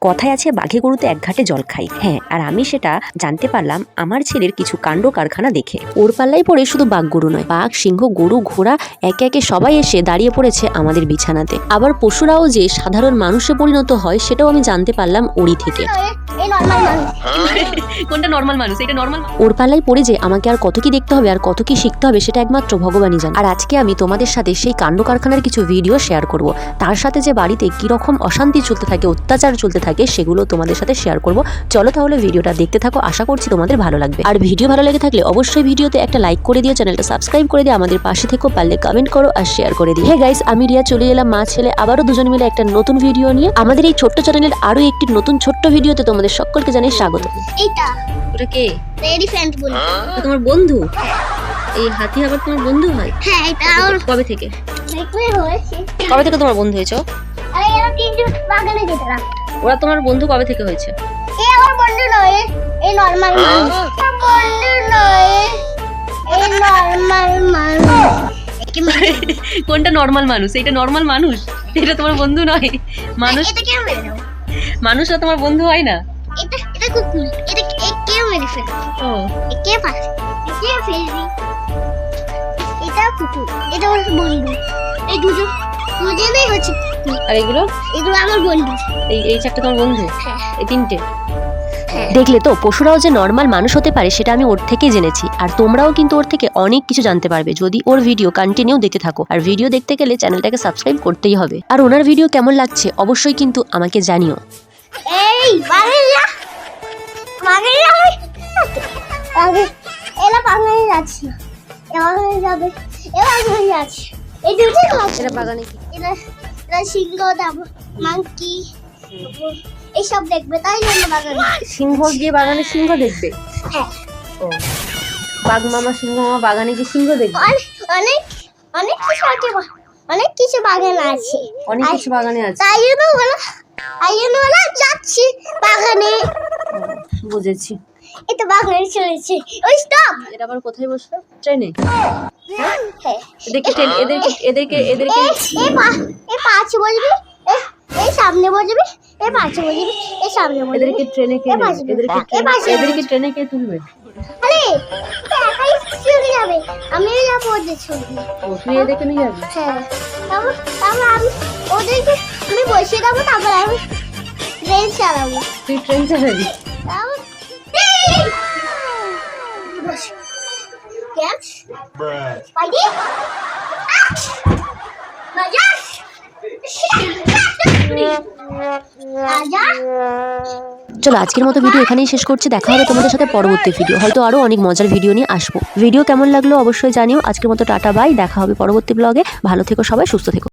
কথায় আছে বাঘে গরুতে এক ঘাটে জল খায়। হ্যাঁ, আর আমি সেটা জানতে পারলাম আমার ছেলের কিছু কাণ্ড কারখানা দেখে। ওর পাল্লাই পড়ে শুধু বাঘ গরু নয়, বাঘ, সিংহ, গরু, ঘোড়া একে একে সবাই এসে দাঁড়িয়ে পড়েছে আমাদের বিছানাতে। আবার পশুরাও যে সাধারণ মানুষে পরিণত হয় সেটাও আমি জানতে পারলাম ওরই থেকে। কোনটা নরমাল মানুষ? এটা নরমাল। ওর পাল্লাই পড়ে যে আমাকে আর কত কি দেখতে হবে আর কত কি শিখতে হবে সেটা একমাত্র ভগবানই জানে। আর আজকে আমি তোমাদের সাথে সেই কাণ্ড কারখানার কিছু ভিডিও শেয়ার করব। তার সাথে যে বাড়িতে কিরকম অশান্তি চলতে থাকে, অত্যাচার চলতে থাকে, সেগুলো তোমাদের সাথে শেয়ার করব। চলো তাহলে ভিডিওটা দেখতে থাকো, আশা করছি তোমাদের ভালো লাগবে। আর ভিডিও ভালো লেগে থাকলে অবশ্যই ভিডিওতে একটা লাইক করে দিও, চ্যানেলটা সাবস্ক্রাইব করে দিয়ে আমাদের পাশে থেকো, পারলে কমেন্ট করো আর শেয়ার করে দিও। হ্যাঁ গাইস, আমি রিয়া চলে এলাম মা ছেলে আবারও দুজন মিলে একটা নতুন ভিডিও নিয়ে। আমাদের এই ছোট্ট চ্যানেলের আরো একটি নতুন ছোট্ট ভিডিওতে তোমাদের সকলকে জানাই স্বাগত। এইটা ওটা কে? এলিফ্যান্ট বলে। তোমার বন্ধু? এই হাতি আবার তোমার বন্ধু হয়? হ্যাঁ, এটা আর কবে থেকে? দেখলে হয়েছে। কবে থেকে তোমার বন্ধু হয়েছে? আরে এরা তিনজন বাগানে যেতে না। ওরা তোমার বন্ধু কবে থেকে হয়েছে? এই আমার বন্ধু নয়, এই নরমাল মানুষ। আমার বন্ধু নয়, এই নরমাল মানুষ। কোনটা নরমাল মানুষ? এটা নরমাল মানুষ, এটা তোমার বন্ধু নয়। মানুষ এটা কেউ মেরে দাও। মানুষরা তোমার বন্ধু হয় না। এটা কুকুর, এটা কেউ মেরে ফেলে। ও, কে পারে? কে ফেলবি? এটা কুকুর, এটা আমার বন্ধু। এই দুজনেই হচ্ছে কুকুর। আর এগুলো আমার বন্ধু। এই চারটে তোমার বন্ধু? হ্যাঁ। এই তিনটে? দেখলে তো, পশুরাও যে নরমাল মানুষ হতে পারে সেটা আমি ওর থেকেই জেনেছি। আর তোমরাও কিন্তু ওর থেকে অনেক কিছু জানতে পারবে যদি ওর ভিডিও কন্টিনিউ দেখতে থাকো। আর ভিডিও দেখতে গেলে চ্যানেলটাকে সাবস্ক্রাইব করতেই হবে। আর ওনার ভিডিও কেমন লাগছে অবশ্যই কিন্তু আমাকে জানিও। এই বাগেরিয়া এলা বাগানে যাচ্ছে, বাগানে যাবে, বাগানে যাচ্ছে। এই দুটো এটা বাগানে কি? এরা সিংহ, মাংকি এইসব দেখবে, তাই জন্য বাগানে। সিংহ গিয়ে বাগানে সিংহ দেখবে? হ্যাঁ। ও, বাঘ মামা সিংহ মামা বাগানে গিয়ে সিংহ দেখবে? অনেক অনেক কিছু আছে, অনেক কিছু বাগান আছে, অনেক কিছু বাগানে আছে, তাই জন্য বলা যাচ্ছি বাগানে। বুঝেছি। এটা বাগানে চলেছে। ওই স্টপ। এটা আবার কোথায় বসলো? ট্রেনে? হ্যাঁ। এদেরকে এই পাঁচ বলবি, এই সামনে বলবি, এই পাঁচে বলবি, এই সামনে বলবি। এদেরকে ট্রেনে কে নেবে? এদেরকে ট্রেনে কে তুলবে? আরে একাই চলে যাবে, আমিও যাবো ওদের সঙ্গে। ও, তুই এদেরকে নিয়ে যাবি? হ্যাঁ, তারপর আমি ওদেরকে আমি বসিয়ে দেবো, তারপর আমি ট্রেন চালাবো। তুই ট্রেন চালাবি? চলো আজকের মতো ভিডিও এখানেই শেষ করছি। দেখা হবে তোমাদের সাথে পরবর্তী ভিডিও, হয়তো আরো অনেক মজার ভিডিও নিয়ে আসবো। ভিডিও কেমন লাগলো অবশ্যই জানিও। আজকের মতো টাটা বাই, দেখা হবে পরবর্তী ব্লগে। ভালো থেকো সবাই, সুস্থ থেকো।